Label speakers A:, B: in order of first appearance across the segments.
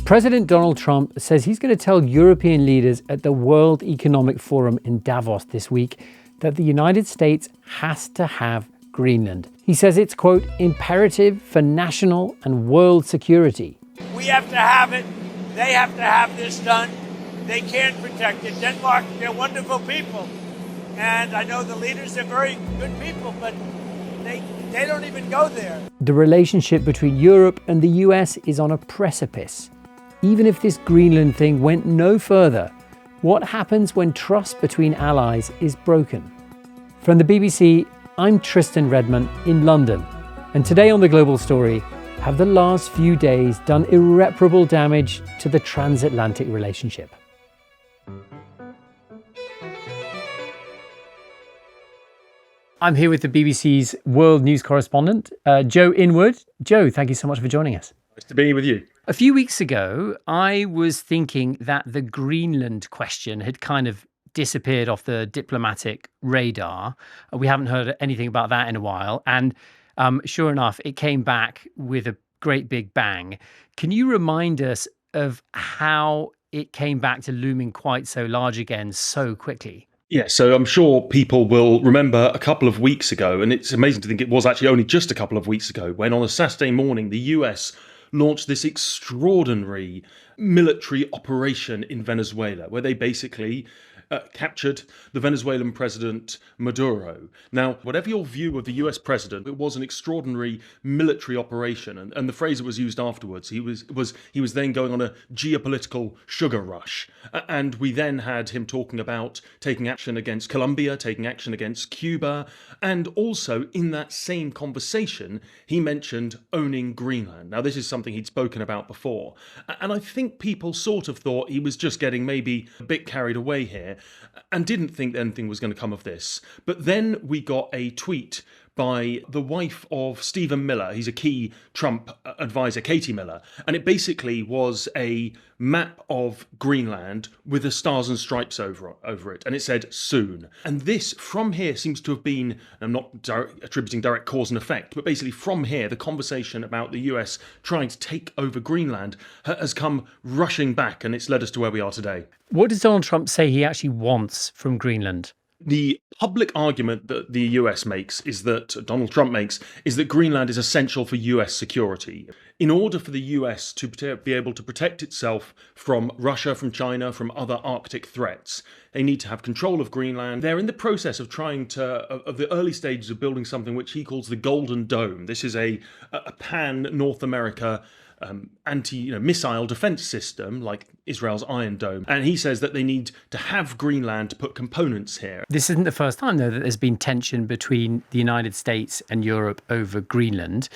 A: President Donald Trump says he's going to tell European leaders at the World Economic Forum in Davos this week that the United States has to have Greenland. He says it's, quote, imperative for national and world security.
B: We have to have it. They have to have this done. They can protect it. Denmark, they're wonderful people. And I know the leaders are very good people, but they don't even go there.
A: The relationship between Europe and the US is on a precipice. Even if this Greenland thing went no further, what happens when trust between allies is broken? From the BBC, I'm Tristan Redman in London. And today on The Global Story, have the last few days done irreparable damage to the transatlantic relationship? I'm here with the BBC's world news correspondent, Joe Inwood. Joe, thank you so much for joining us.
C: Nice to be with you.
A: A few weeks ago, I was thinking that the Greenland question had kind of disappeared off the diplomatic radar. We haven't heard anything about that in a while. And sure enough, it came back with a great big bang. Can you remind us of how it came back to looming quite so large again so quickly?
C: Yeah, so I'm sure people will remember a couple of weeks ago, and it's amazing to think it was actually only just a couple of weeks ago, when on a Saturday morning, the US launched this extraordinary military operation in Venezuela, where they basically captured the Venezuelan president Maduro. Now, whatever your view of the US president, it was an extraordinary military operation, and the phrase that was used afterwards, he was then going on a geopolitical sugar rush, and we then had him talking about taking action against Colombia, taking action against Cuba, and also in that same conversation, he mentioned owning Greenland. Now, this is something he'd spoken about before, and I think people sort of thought he was just getting maybe a bit carried away here, and didn't think anything was going to come of this. But then we got a tweet by the wife of Stephen Miller. He's a key Trump advisor, Katie Miller. And it basically was a map of Greenland with the stars and stripes over it. And it said, soon. And this, from here, seems to have been, I'm not attributing direct cause and effect, but basically from here, the conversation about the US trying to take over Greenland has come rushing back, and it's led us to where we are today.
A: What does Donald Trump say he actually wants from Greenland?
C: The public argument that the US makes is that Donald Trump makes is that Greenland is essential for US security. In order for the US to be able to protect itself from Russia, from China, from other Arctic threats, they need to have control of Greenland. They're in the process of trying to, of the early stages of building something which he calls the Golden Dome. This is a pan-North America anti-missile defense system like Israel's Iron Dome. And he says that they need to have Greenland to put components here.
A: This isn't the first time, though, that there's been tension between the United States and Europe over Greenland.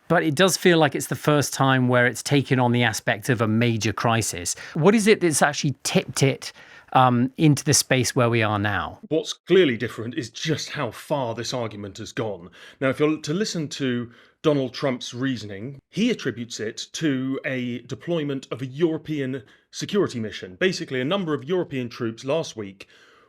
A: But it does feel like it's the first time where it's taken on the aspect of a major crisis. What is it that's actually tipped it into the space where we are now?
C: What's clearly different is just how far this argument has gone. Now, if you're to listen to Donald Trump's reasoning, he attributes it to a deployment of a European security mission. Basically, a number of European troops last week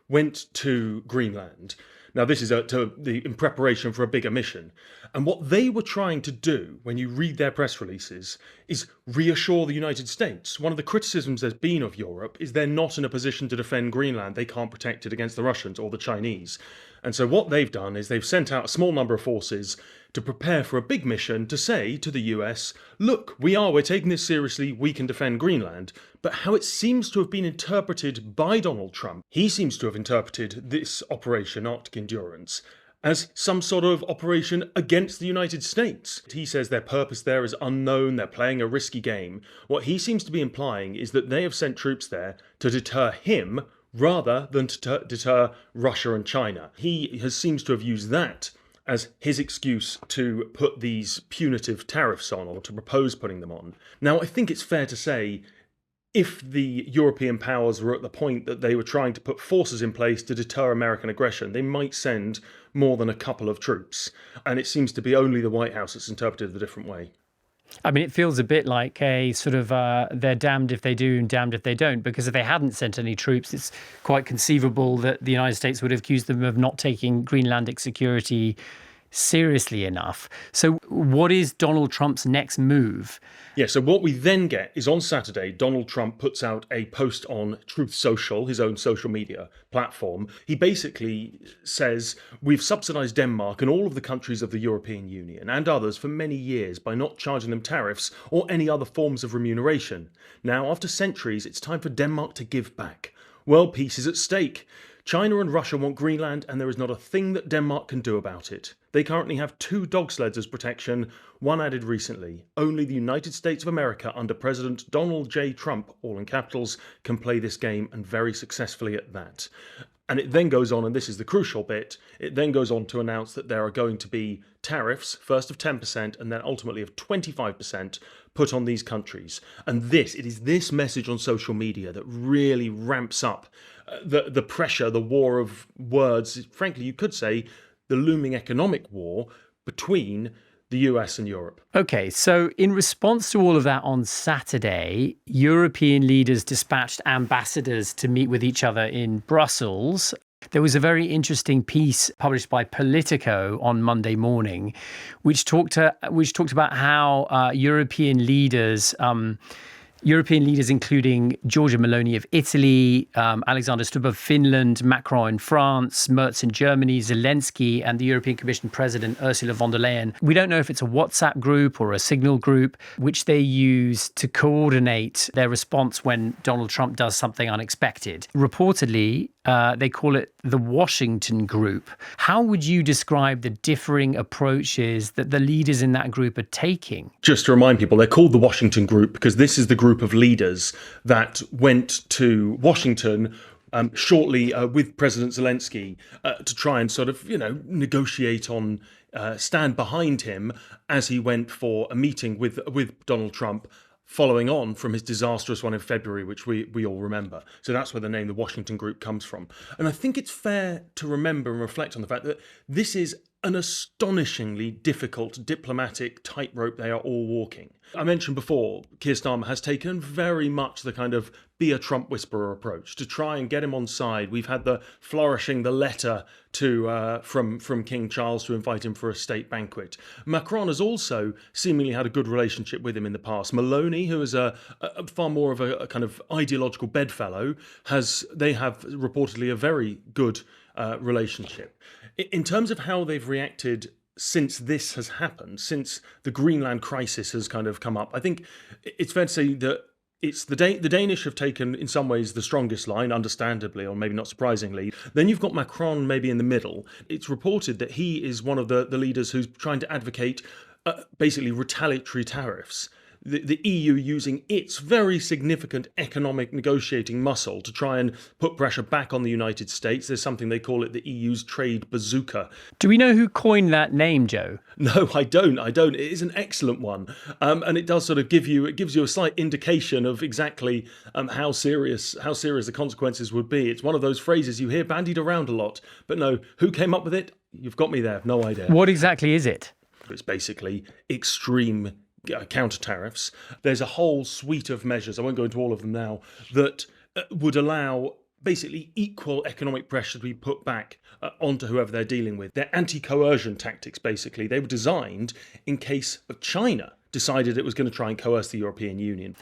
C: went to Greenland. Now, this is in preparation for a bigger mission. And what they were trying to do, when you read their press releases, is reassure the United States. One of the criticisms there's been of Europe is they're not in a position to defend Greenland. They can't protect it against the Russians or the Chinese. And so what they've done is they've sent out a small number of forces to prepare for a big mission to say to the US, look, we're taking this seriously, we can defend Greenland. But how it seems to have been interpreted by Donald Trump, he seems to have interpreted this Operation Arctic Endurance as some sort of operation against the United States. He says their purpose there is unknown, they're playing a risky game. What he seems to be implying is that they have sent troops there to deter him rather than to deter Russia and China. He seems to have used that as his excuse to put these punitive tariffs on, or to propose putting them on. Now, I think it's fair to say, if the European powers were at the point that they were trying to put forces in place to deter American aggression, they might send more than a couple of troops. And it seems to be only the White House that's interpreted it a different way.
A: I mean, it feels a bit like a sort of they're damned if they do and damned if they don't, because if they hadn't sent any troops, it's quite conceivable that the United States would have accused them of not taking Greenlandic security seriously enough. So what is Donald Trump's next move?
C: Yeah, so what we then get is on Saturday, Donald Trump puts out a post on Truth Social, his own social media platform. He basically says, we've subsidized Denmark and all of the countries of the European Union and others for many years by not charging them tariffs or any other forms of remuneration. Now, after centuries, it's time for Denmark to give back. World peace is at stake. China and Russia want Greenland, and there is not a thing that Denmark can do about it. They currently have 2 dog sleds as protection, one added recently. Only the United States of America under President Donald J. Trump, all in capitals, can play this game, and very successfully at that. And it then goes on, and this is the crucial bit, it then goes on to announce that there are going to be tariffs, first of 10% and then ultimately of 25%, put on these countries. And it is this message on social media that really ramps up the pressure, the war of words, frankly, you could say the looming economic war between the US and Europe.
A: Okay, so in response to all of that on Saturday, European leaders dispatched ambassadors to meet with each other in Brussels. There was a very interesting piece published by Politico on Monday morning, which talked about how European leaders, including Giorgia Meloni of Italy, Alexander Stubb of Finland, Macron in France, Merz in Germany, Zelensky, and the European Commission President Ursula von der Leyen. We don't know if it's a WhatsApp group or a Signal group, which they use to coordinate their response when Donald Trump does something unexpected. Reportedly, they call it the Washington Group. How would you describe the differing approaches that the leaders in that group are taking?
C: Just to remind people, they're called the Washington Group because this is the group of leaders that went to Washington shortly with President Zelensky to try and sort of, negotiate on, stand behind him as he went for a meeting with Donald Trump, following on from his disastrous one in February, which we all remember. So that's where the name the Washington Group comes from. And I think it's fair to remember and reflect on the fact that this is an astonishingly difficult diplomatic tightrope they are all walking. I mentioned before, Keir Starmer has taken very much the kind of be a Trump whisperer approach to try and get him on side. We've had the letter to from King Charles to invite him for a state banquet. Macron has also seemingly had a good relationship with him in the past. Meloni, who is a far more of a kind of ideological bedfellow, they have reportedly a very good relationship. In terms of how they've reacted since this has happened, since the Greenland crisis has kind of come up, I think it's fair to say that it's the Danish have taken, in some ways, the strongest line, understandably, or maybe not surprisingly. Then you've got Macron maybe in the middle. It's reported that he is one of the leaders who's trying to advocate basically retaliatory tariffs. The EU using its very significant economic negotiating muscle to try and put pressure back on the United States. There's something they call it the EU's trade bazooka.
A: Do we know who coined that name, Joe?
C: No, I don't. It is an excellent one. And it does sort of gives you a slight indication of exactly how serious the consequences would be. It's one of those phrases you hear bandied around a lot. But no, who came up with it? You've got me there. No idea.
A: What exactly is it?
C: It's basically extreme counter tariffs. There's a whole suite of measures, I won't go into all of them now, that would allow basically equal economic pressure to be put back onto whoever they're dealing with. They're anti-coercion tactics, basically. They were designed in case of China decided it was going to try and coerce the European Union.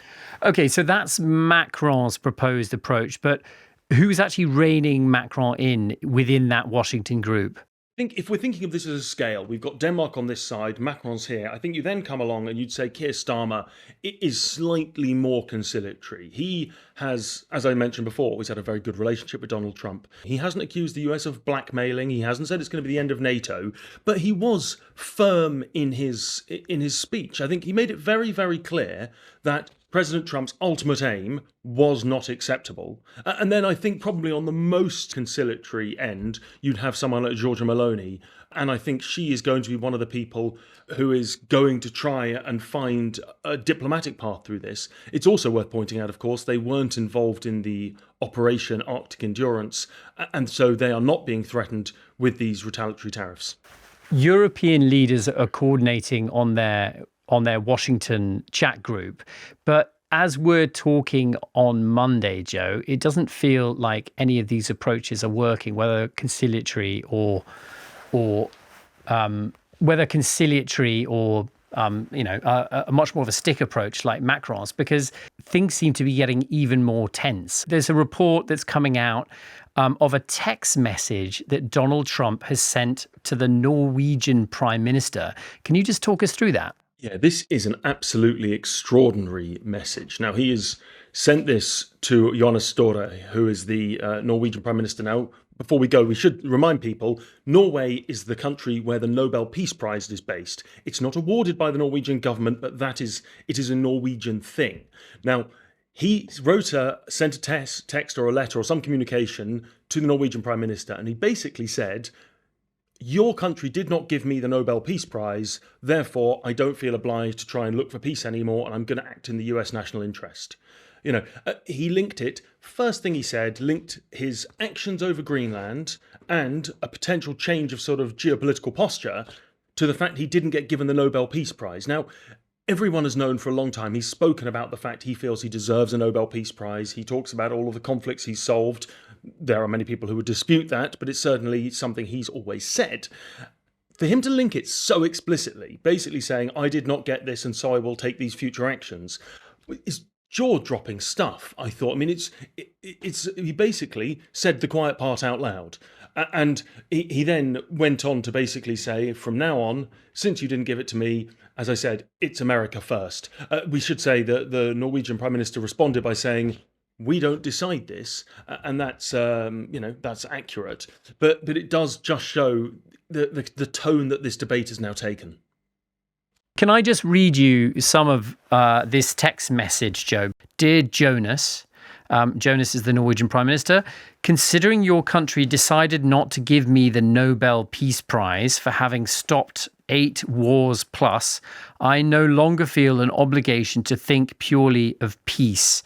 C: Okay,
A: so that's Macron's proposed approach, but who's actually reining Macron in within that Washington group?
C: I think if we're thinking of this as a scale, we've got Denmark on this side, Macron's here. I think you then come along and you'd say Keir Starmer is slightly more conciliatory. He has, as I mentioned before, always had a very good relationship with Donald Trump. He hasn't accused the US of blackmailing. He hasn't said it's going to be the end of NATO, but he was firm in his speech. I think he made it very, very clear that President Trump's ultimate aim was not acceptable. And then I think probably on the most conciliatory end, you'd have someone like Giorgia Meloni. And I think she is going to be one of the people who is going to try and find a diplomatic path through this. It's also worth pointing out, of course, they weren't involved in the Operation Arctic Endurance, and so they are not being threatened with these retaliatory tariffs.
A: European leaders are coordinating on their Washington chat group. But as we're talking on Monday, Joe, it doesn't feel like any of these approaches are working, whether conciliatory or whether conciliatory or a much more of a stick approach like Macron's, because things seem to be getting even more tense. There's a report that's coming out of a text message that Donald Trump has sent to the Norwegian Prime Minister. Can you just talk us through that?
C: Yeah, this is an absolutely extraordinary message. Now, he has sent this to Jonas Støre, who is the Norwegian Prime Minister. Now, before we go, we should remind people, Norway is the country where the Nobel Peace Prize is based. It's not awarded by the Norwegian government, but it is a Norwegian thing. Now, he sent a text or a letter or some communication to the Norwegian Prime Minister, and he basically said, your country did not give me the Nobel Peace Prize, therefore I don't feel obliged to try and look for peace anymore, and I'm going to act in the US national interest. He linked it. First thing he said, linked his actions over Greenland and a potential change of sort of geopolitical posture to the fact he didn't get given the Nobel Peace Prize. Now, everyone has known for a long time, he's spoken about the fact he feels he deserves a Nobel Peace Prize. He talks about all of the conflicts he's solved. There are many people who would dispute that, but it's certainly something he's always said. For him to link it so explicitly, basically saying, I did not get this and so I will take these future actions, is jaw-dropping stuff, I thought. I mean, he basically said the quiet part out loud. And he then went on to basically say, from now on, since you didn't give it to me, as I said, it's America first. We should say that the Norwegian Prime Minister responded by saying, we don't decide this, and that's that's accurate. But it does just show the tone that this debate has now taken.
A: Can I just read you some of this text message, Joe? Dear Jonas, Jonas is the Norwegian Prime Minister, considering your country decided not to give me the Nobel Peace Prize for having stopped 8 wars plus, I no longer feel an obligation to think purely of peace.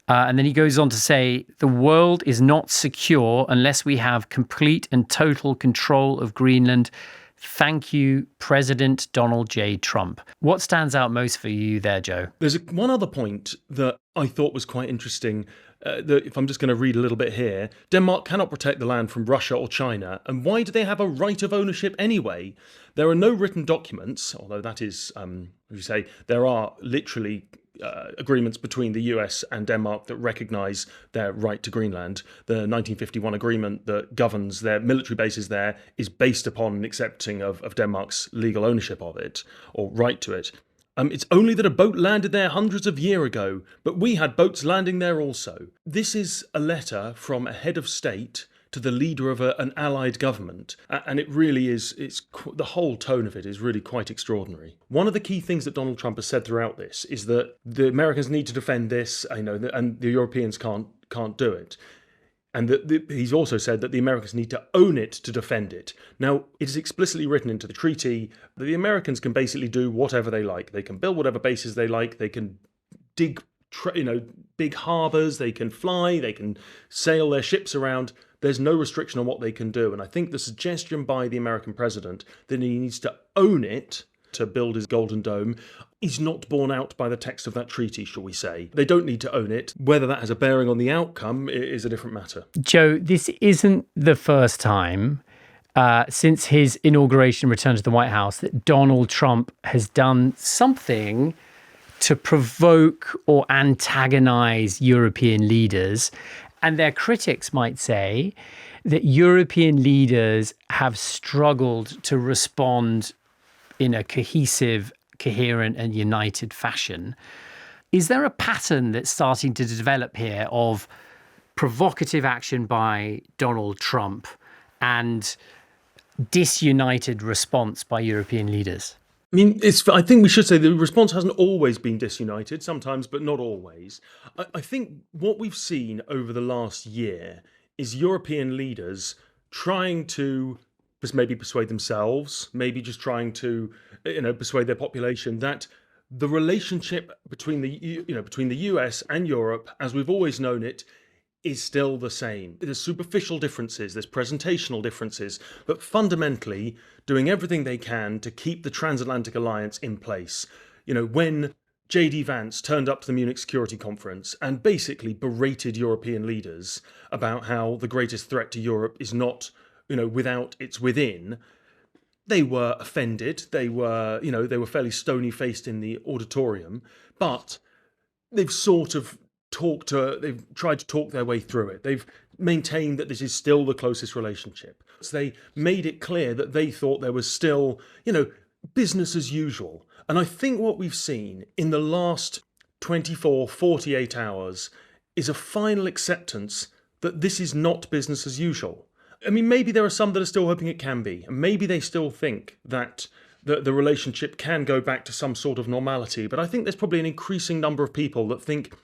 A: And then he goes on to say, the world is not secure unless we have complete and total control of Greenland. Thank you, President Donald J. Trump. What stands out most for you there, Joe?
C: There's one other point that I thought was quite interesting. If I'm just going to read a little bit here, Denmark cannot protect the land from Russia or China. And why do they have a right of ownership anyway? There are no written documents, although that is, as you say, there are literally agreements between the US and Denmark that recognise their right to Greenland. The 1951 agreement that governs their military bases there is based upon an accepting of Denmark's legal ownership of it, or right to it. It's only that a boat landed there hundreds of years ago, but we had boats landing there also. This is a letter from a head of state to the leader of an allied government. And it really is, the whole tone of it is really quite extraordinary. One of the key things that Donald Trump has said throughout this is that the Americans need to defend this, and the Europeans can't do it. And he's also said that the Americans need to own it to defend it. Now, it is explicitly written into the treaty that the Americans can basically do whatever they like. They can build whatever bases they like. They can dig, big harbours. They can fly. They can sail their ships around. There's no restriction on what they can do. And I think the suggestion by the American president that he needs to own it to build his Golden Dome is not borne out by the text of that treaty, shall we say. They don't need to own it. Whether that has a bearing on the outcome is a different matter.
A: Joe, this isn't the first time since his inauguration return to the White House that Donald Trump has done something to provoke or antagonize European leaders. And their critics might say that European leaders have struggled to respond in a cohesive, coherent and united fashion. Is there a pattern that's starting to develop here of provocative action by Donald Trump and disunited response by European leaders?
C: I mean, I think we should say the response hasn't always been disunited, sometimes, but not always. I think what we've seen over the last year is European leaders trying to just maybe persuade themselves, maybe just trying to, persuade their population that the relationship between the US and Europe, as we've always known it, is still the same. There's superficial differences, there's presentational differences, but fundamentally doing everything they can to keep the transatlantic alliance in place. When J.D. Vance turned up to the Munich Security Conference and basically berated European leaders about how the greatest threat to Europe is not, without, it's within, they were offended. They were, they were fairly stony-faced in the auditorium, but they've sort of they've tried to talk their way through it. They've maintained that this is still the closest relationship. So they made it clear that they thought there was still, business as usual. And I think what we've seen in the last 24, 48 hours is a final acceptance that this is not business as usual. I mean, maybe there are some that are still hoping it can be, and maybe they still think that the relationship can go back to some sort of normality. But I think there's probably an increasing number of people that think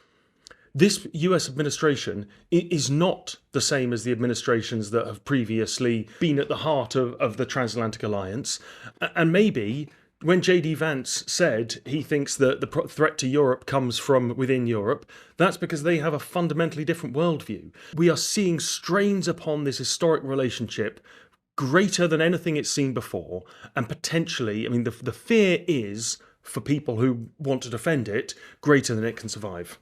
C: this US administration is not the same as the administrations that have previously been at the heart of the transatlantic alliance. And maybe when J.D. Vance said he thinks that the threat to Europe comes from within Europe, that's because they have a fundamentally different worldview. We are seeing strains upon this historic relationship greater than anything it's seen before. And potentially, the fear is, for people who want to defend it, greater than it can survive.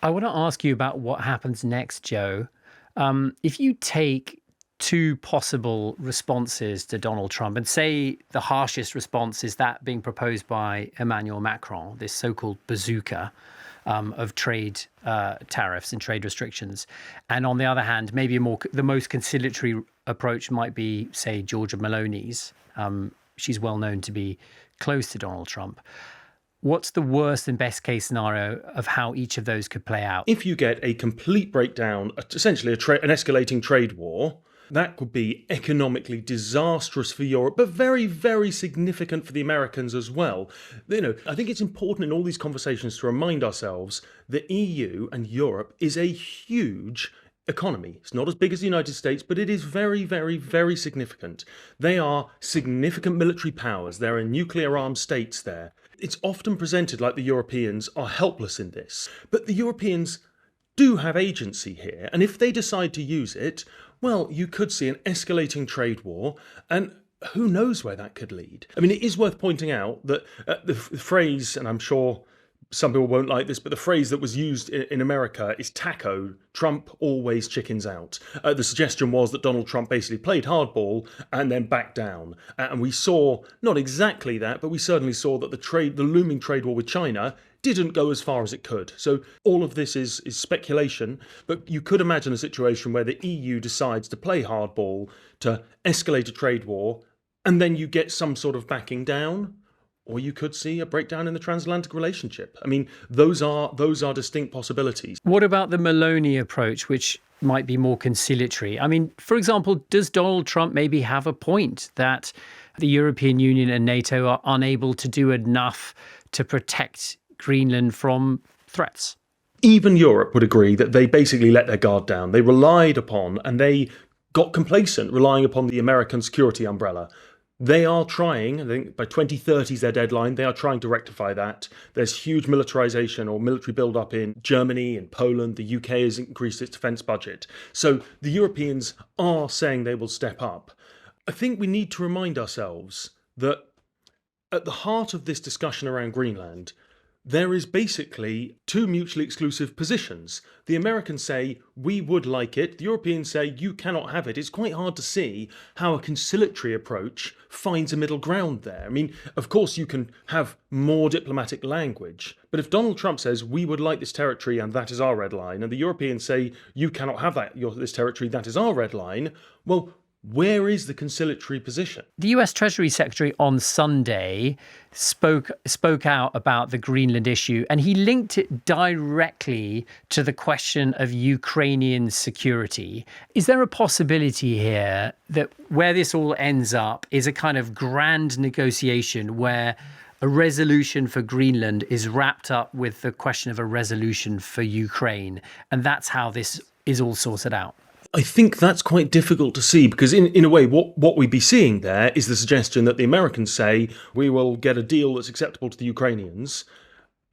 A: I want to ask you about what happens next, Joe. If you take two possible responses to Donald Trump, and say the harshest response is that being proposed by Emmanuel Macron, this so-called bazooka of trade tariffs and trade restrictions. And on the other hand, maybe the most conciliatory approach might be, say, Giorgia Meloni's. She's well known to be close to Donald Trump. What's the worst and best case scenario of how each of those could play out?
C: If you get a complete breakdown, essentially an escalating trade war, that could be economically disastrous for Europe, but very, very significant for the Americans as well. I think it's important in all these conversations to remind ourselves the EU and Europe is a huge economy. It's not as big as the United States, but it is very, very, very significant. They are significant military powers. There are nuclear armed states there. It's often presented like the Europeans are helpless in this, but the Europeans do have agency here. And if they decide to use it, well, you could see an escalating trade war, and who knows where that could lead. It is worth pointing out that the phrase, and I'm sure some people won't like this, but the phrase that was used in America is TACO, Trump always chickens out. The suggestion was that Donald Trump basically played hardball and then backed down. And we saw, not exactly that, but we certainly saw that the looming trade war with China didn't go as far as it could. So all of this is speculation, but you could imagine a situation where the EU decides to play hardball, to escalate a trade war, and then you get some sort of backing down. Or you could see a breakdown in the transatlantic relationship. Those are distinct possibilities.
A: What about the Meloni approach, which might be more conciliatory? For example, does Donald Trump maybe have a point that the European Union and NATO are unable to do enough to protect Greenland from threats?
C: Even Europe would agree that they basically let their guard down. They relied upon, and they got complacent, relying upon the American security umbrella. They are trying, I think by 2030 is their deadline, they are trying to rectify that. There's huge militarization or military build-up in Germany and Poland. The UK has increased its defence budget. So the Europeans are saying they will step up. I think we need to remind ourselves that at the heart of this discussion around Greenland, there is basically two mutually exclusive positions. The Americans say, we would like it. The Europeans say, you cannot have it. It's quite hard to see how a conciliatory approach finds a middle ground there. Of course, you can have more diplomatic language. But if Donald Trump says, we would like this territory and that is our red line, and the Europeans say, you cannot have this territory, that is our red line, well, where is the conciliatory position?
A: The US Treasury Secretary on Sunday spoke out about the Greenland issue, and he linked it directly to the question of Ukrainian security. Is there a possibility here that where this all ends up is a kind of grand negotiation where a resolution for Greenland is wrapped up with the question of a resolution for Ukraine, and that's how this is all sorted out?
C: I think that's quite difficult to see because in a way, what we'd be seeing there is the suggestion that the Americans say, we will get a deal that's acceptable to the Ukrainians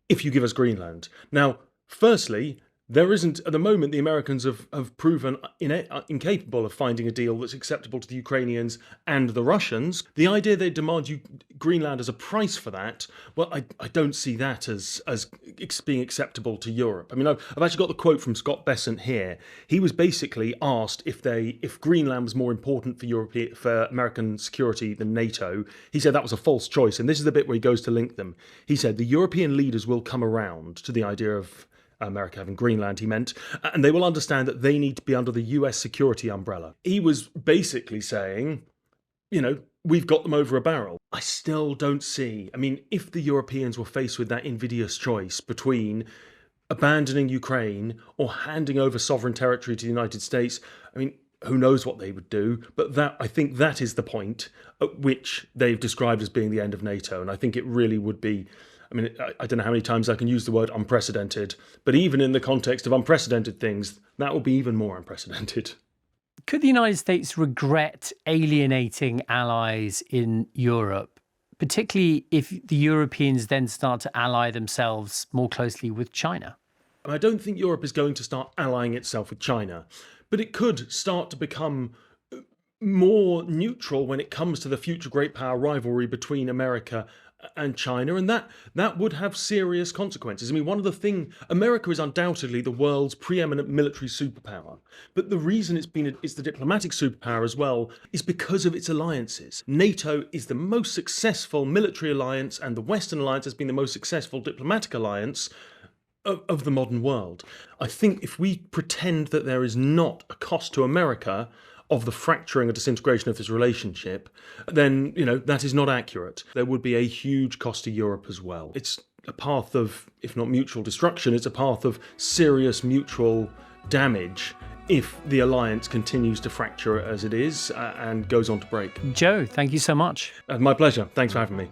C: if you give us Greenland. Now, firstly, There isn't, at the moment, the Americans have proven incapable of finding a deal that's acceptable to the Ukrainians and the Russians. The idea they demand Greenland as a price for that, well, I don't see that as being acceptable to Europe. I mean, I've actually got the quote from Scott Bessent here. He was basically asked if Greenland was more important for American security than NATO. He said that was a false choice, and this is the bit where he goes to link them. He said the European leaders will come around to the idea of America having Greenland, he meant, and they will understand that they need to be under the US security umbrella. He was basically saying, we've got them over a barrel. I still don't see, if the Europeans were faced with that invidious choice between abandoning Ukraine or handing over sovereign territory to the United States, who knows what they would do, but I think that is the point at which they've described as being the end of NATO, and I think it really would be, I don't know how many times I can use the word unprecedented, but even in the context of unprecedented things, that will be even more unprecedented.
A: Could the United States regret alienating allies in Europe, particularly if the Europeans then start to ally themselves more closely with China?
C: I don't think Europe is going to start allying itself with China, but it could start to become more neutral when it comes to the future great power rivalry between America and China, and that would have serious consequences. One of the things, America is undoubtedly the world's preeminent military superpower, but the reason it's the diplomatic superpower as well is because of its alliances. NATO is the most successful military alliance, and the Western alliance has been the most successful diplomatic alliance of the modern world. I think if we pretend that there is not a cost to America of the fracturing or disintegration of this relationship, then, that is not accurate. There would be a huge cost to Europe as well. It's a path of, if not mutual destruction, it's a path of serious mutual damage if the alliance continues to fracture as it is and goes on to break.
A: Joe, thank you so much.
C: My pleasure. Thanks for having me.